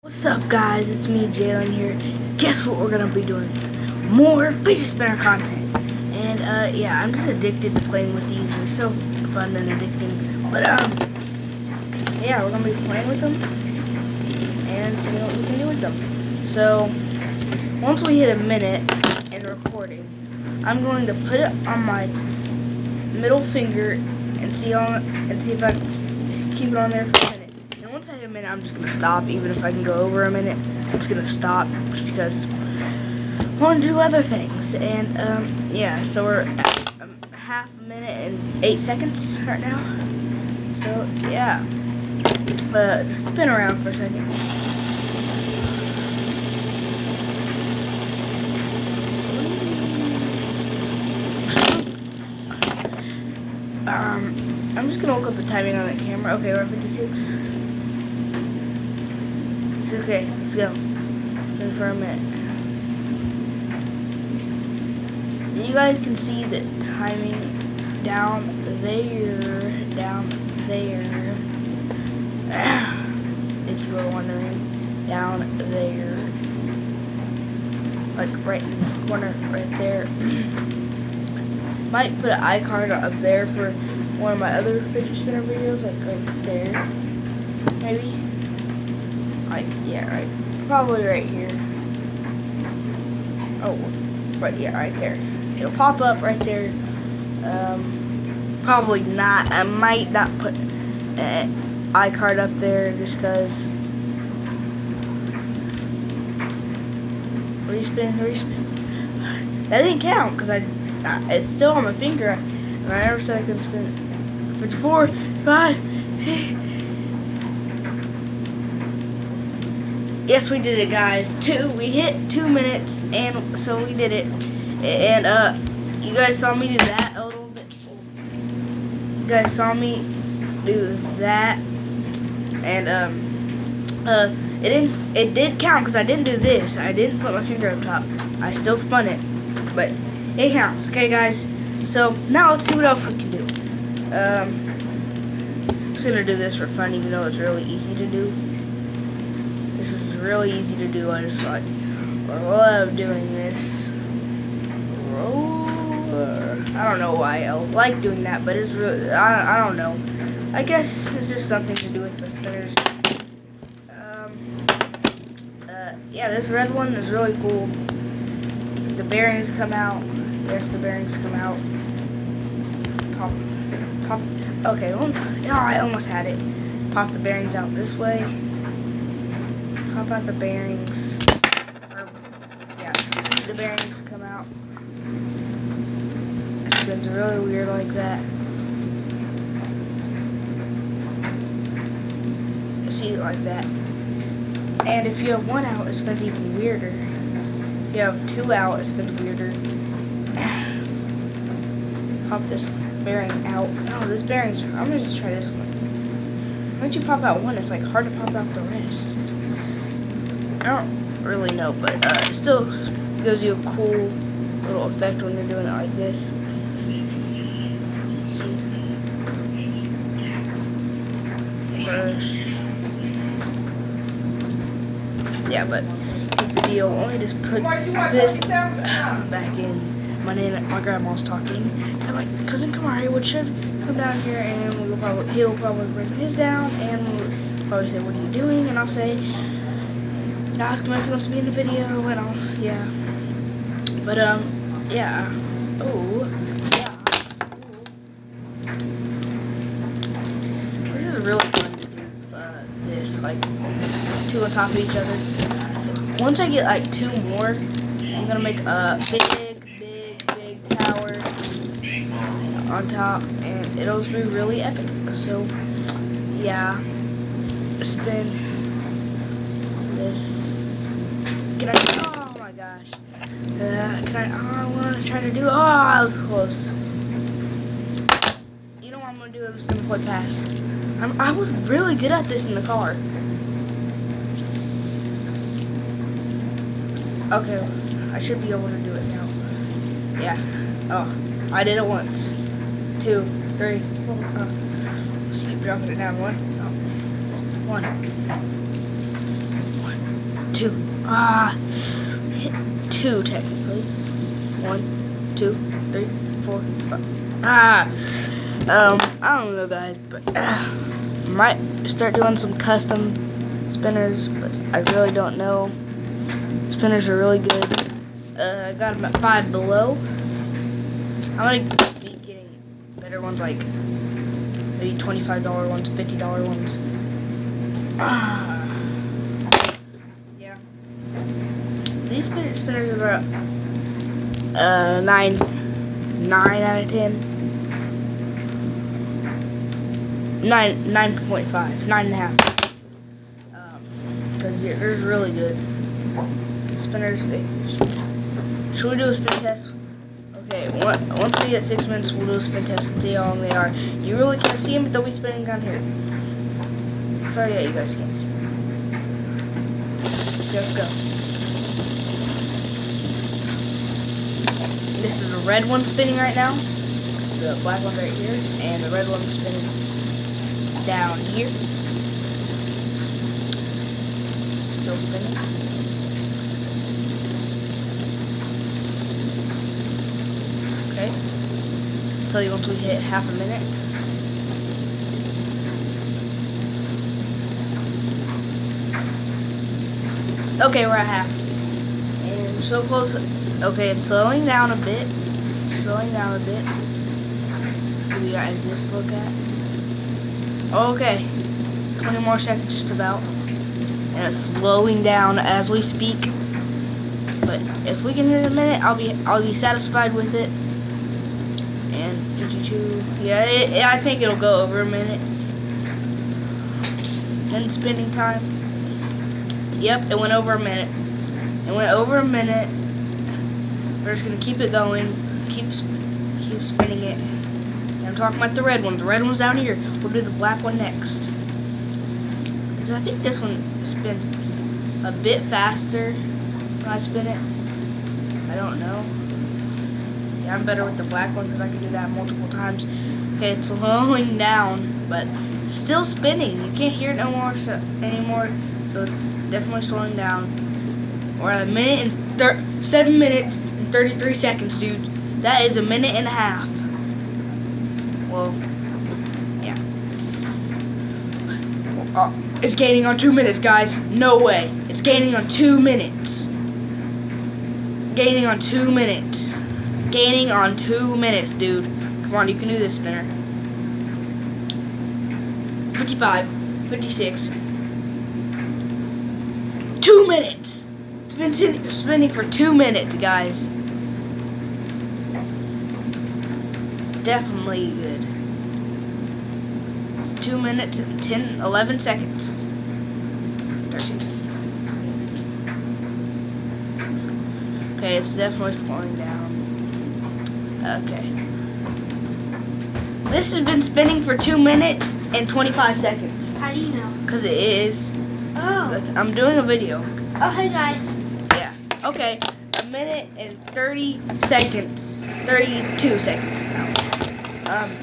What's up, guys? It's me, Jalen here. Guess what we're gonna be doing? More fidget spinner content. And yeah, I'm just addicted to playing with these. They're so fun and addicting. But yeah, we're gonna be playing with them and seeing what we can do with them. So once we hit a minute in recording, I'm going to put it on my middle finger and see if I can keep it on there for a minute. And once I hit a minute, I'm just going to stop. Even if I can go over a minute, I'm just going to stop just because I want to do other things. And yeah, so we're at half a minute and 8 seconds right now. So yeah, just spin around for a second. I'm just gonna look up the timing on that camera. Okay, we're at 56. It's okay, let's go. Wait for a minute. You guys can see the timing down there. If you were wondering, down there. Like right in the corner, right there. Might put an iCard up there for one of my other fidget spinner videos, like right there, maybe. Like, yeah, right, probably right here. Oh, right, yeah, right there. It'll pop up right there. Probably not. I might not put an iCard up there just because. Respin. That didn't count because it's still on my finger, and I never said I could spin it. 54, 5, 6. Yes, we did it, guys. We hit 2 minutes, and so we did it. And you guys saw me do that a little bit. You guys saw me do that, and it did count because I didn't do this. I didn't put my finger up top. I still spun it, but it counts. Okay, guys. So now let's see what else we can do. I'm just gonna do this for fun, even though it's really easy to do. This is really easy to do. I just like love doing this. I don't know why I like doing that, but it's really I don't know. I guess it's just something to do with the spinners. Yeah, this red one is really cool. The bearings come out. Yes, the bearings come out. Pop. Okay, well, no, I almost had it. Pop the bearings out this way. Pop out the bearings. Yeah, see the bearings come out. It spins really weird like that. See it like that. And if you have one out, it spins even weirder. If you have two out, it spins weirder. Pop this bearing out. Oh, this bearing's. I'm gonna just try this one. Once you pop out one, it's like hard to pop out the rest. I don't really know, but it still gives you a cool little effect when you're doing it like this. First. Yeah, but the deal. Let me just put this back in. My grandma's talking. And my cousin Kamari should come down here, and he'll probably bring his down, and we'll probably say, "What are you doing?" And I'll say, ask him if he wants to be in the video, and I'll, yeah. But yeah. Oh, yeah. This is really fun to do. This like two on top of each other. Once I get like two more, I'm gonna make a big tower on top, and it'll be really epic. So yeah, spin this. Can I? Oh my gosh! Can I? Oh, I want to try to do. Oh, I was close. You know what I'm gonna do? I'm just gonna play pass. I was really good at this in the car. Okay, I should be able to do it now. Yeah. Oh, I did it once. 2, 3, 4. Just keep dropping it down. 1. 1. 2. Hit 2 technically. 1, 2, 3, 4, 5. I don't know, guys, but might start doing some custom spinners, but I really don't know. Spinners are really good. I got them at 5 below. I'm gonna be getting better ones, like maybe $25 ones, $50 ones. Yeah. These spinners are about 9 out of 10. 9.5, 9.5. Because they're really good. Spinners. Should we do a spin test? Okay, once we get 6 minutes, we'll do a spin test and see how long they are. You really can't see them, but they'll be spinning down here. Sorry, yeah, you guys can't see. Let's go. This is the red one spinning right now. The black one right here, and the red one spinning down here. Still spinning. Okay. Tell you once we hit half a minute. Okay, we're at half. And we're so close. Okay, it's slowing down a bit. Slowing down a bit. Let's give you guys this to look at. Okay. 20 more seconds just about. And it's slowing down as we speak. But if we can hit a minute, I'll be satisfied with it. And 52. Yeah, I think it'll go over a minute. Then spinning time. Yep, it went over a minute. It went over a minute. We're just gonna keep it going. Keep spinning it. And I'm talking about the red one. The red one's down here. We'll do the black one next. Because I think this one spins a bit faster when I spin it. I don't know. Yeah, I'm better with the black one because I can do that multiple times. Okay, it's slowing down, but still spinning. You can't hear it no more anymore. So it's definitely slowing down. We're at a minute and 7 minutes and 33 seconds, dude. That is a minute and a half. Well, yeah. It's gaining on 2 minutes, guys. No way. It's gaining on 2 minutes. Gaining on 2 minutes. Gaining on 2 minutes, dude. Come on, you can do this, spinner. 55, 56. 2 minutes. It's been spinning for 2 minutes, guys. Definitely good. It's 2 minutes and 11 seconds. 13. Okay, it's definitely slowing down. Okay. This has been spinning for 2 minutes and 25 seconds. How do you know? Because it is. Oh. Look, I'm doing a video. Oh, hey guys. Yeah. Okay. A minute and 30 seconds. 32 seconds now.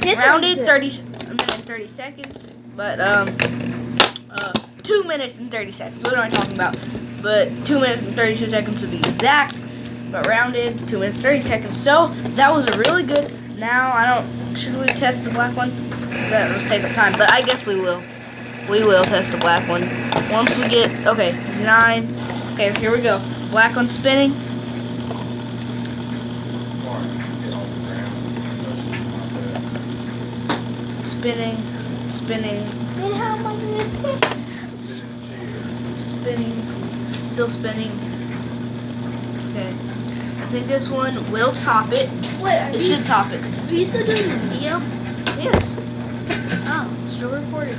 Rounded 30. A minute and 30 seconds. But 2 minutes and 30 seconds. What am I talking about? But 2 minutes and 32 seconds to be exact. But rounded 2 minutes 30 seconds. So that was a really good. Now I don't. Should we test the black one? That will take up time. But I guess we will. We will test the black one. Once we get, okay, 9. Okay, here we go. Black one spinning. Spinning, spinning. Then how am I going to sit? Spinning, still spinning. Okay, I think this one will top it. Wait, It should top it. Are you still doing the video? Yes, Oh. still recording.